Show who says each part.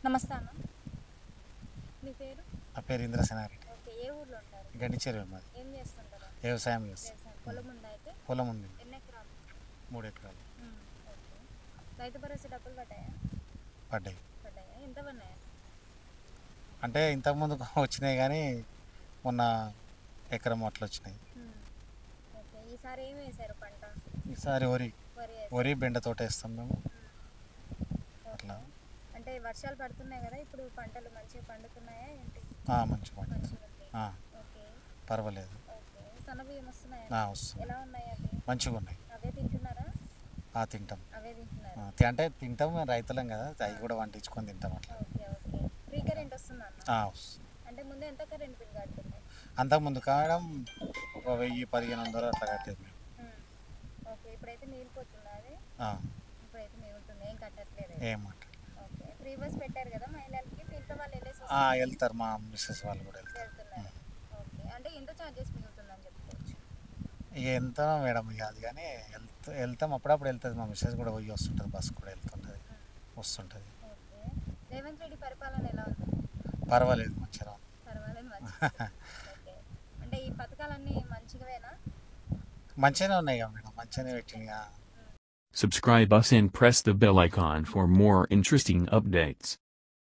Speaker 1: నమస్తే అన్న. మీ పేరు?
Speaker 2: నా పేరు ఇంద్రసేనారెడ్డి.
Speaker 1: ఓకే. ఏ ఊర్లో ఉంటారు?
Speaker 2: గడ్డిచెరువు మాది.
Speaker 1: ఏం చేస్తుంటారు?
Speaker 2: వ్యవసాయం చేస్తాం.
Speaker 1: వ్యవసాయం. పొలం ఉందా అయితే?
Speaker 2: పొలం ఉంది,
Speaker 1: ఎన్ని ఎకరాలు?
Speaker 2: 3 ఎకరాలు.
Speaker 1: ఓకే. రైతు భరోసా డబ్బులు పడ్డాయా?
Speaker 2: పడ్డాయి.
Speaker 1: పడ్డాయా? ఎంత పడినాయా?
Speaker 2: అంటే ఇంతకుముందు వచ్చినాయి కానీ మొన్న ఎకరం అట్లా వచ్చినాయి.
Speaker 1: ఓకే. ఈసారి ఏం వేశారు పంట?
Speaker 2: ఈసారి వరి
Speaker 1: వరి వేశారు.
Speaker 2: వరి బెండ తోట వేస్తాం మేము. అట్లా
Speaker 1: అంటే వర్షాలు పడుతున్నాయి కదా, ఇప్పుడు పంటలు మంచిగా పండుతున్నాయా ఏంటి?
Speaker 2: మంచి పంట.
Speaker 1: మంచిగా ఉంది. ఓకే.
Speaker 2: పర్వాలేదు.
Speaker 1: ఓకే. సన్నబియ్యం వస్తున్నాయా?
Speaker 2: వస్తుంది.
Speaker 1: ఎలా ఉన్నాయి అవి?
Speaker 2: మంచిగా ఉన్నాయి.
Speaker 1: అవే తింటున్నారా?
Speaker 2: తింటాం.
Speaker 1: అవే తింటున్నారు.
Speaker 2: అంటే తింటాం, మేము రైతులం కదా, అవి కూడా వండించుకొని తింటాం అట్లా.
Speaker 1: ఓకే. ఓకే. ఫ్రీ కరెంట్ వస్తుందా అన్న?
Speaker 2: వస్తుంది.
Speaker 1: అంటే ముందు ఎంత కరెంట్ బిల్ కడుతుంది?
Speaker 2: అంతకుముందు కావడం ఒక 1000-1500 అట్లా కట్టేది మేము.
Speaker 1: ఓకే. ఇప్పుడైతే మిగిలిపోతుందా అది? ఇప్పుడైతే మిగులుతుంది, ఏం కట్టట్లేదు.
Speaker 2: ఏమంట
Speaker 1: ఓకే. ఫ్రీ బస్ పెట్టారు కదా మహిళలకి, మీ ఇంట్లో వాళ్ళు వెళ్ళేసి
Speaker 2: వెళ్తారు, మా మిస్సెస్ వాళ్ళు కూడా
Speaker 1: వెళ్తున్నారు. ఓకే. అంటే ఎంత ఛార్జెస్ మిగులుతుందని చెప్పుకోవచ్చు?
Speaker 2: ఎంత మేడం ఇక అది, కానీ వెళ్తాం అప్పుడప్పుడు వెళ్తుంది, మా మిస్సెస్ కూడా పోయి వస్తుంటుంది, బస్ కూడా వెళ్తుంటుంది వస్తుంటుంది.
Speaker 1: ఓకే. రేవంత్ రెడ్డి పరిపాలన ఎలా ఉంది?
Speaker 2: పర్వాలేదు, మంచిగా
Speaker 1: పర్వాలేదు, మంచి. ఓకే. అంటే ఈ పథకాలన్నీ మంచిగావేనా?
Speaker 2: మంచిగానే ఉన్నాయి కదా మేడం, మంచిగానే పెట్టింది.
Speaker 3: Subscribe us and press the bell icon for more interesting updates.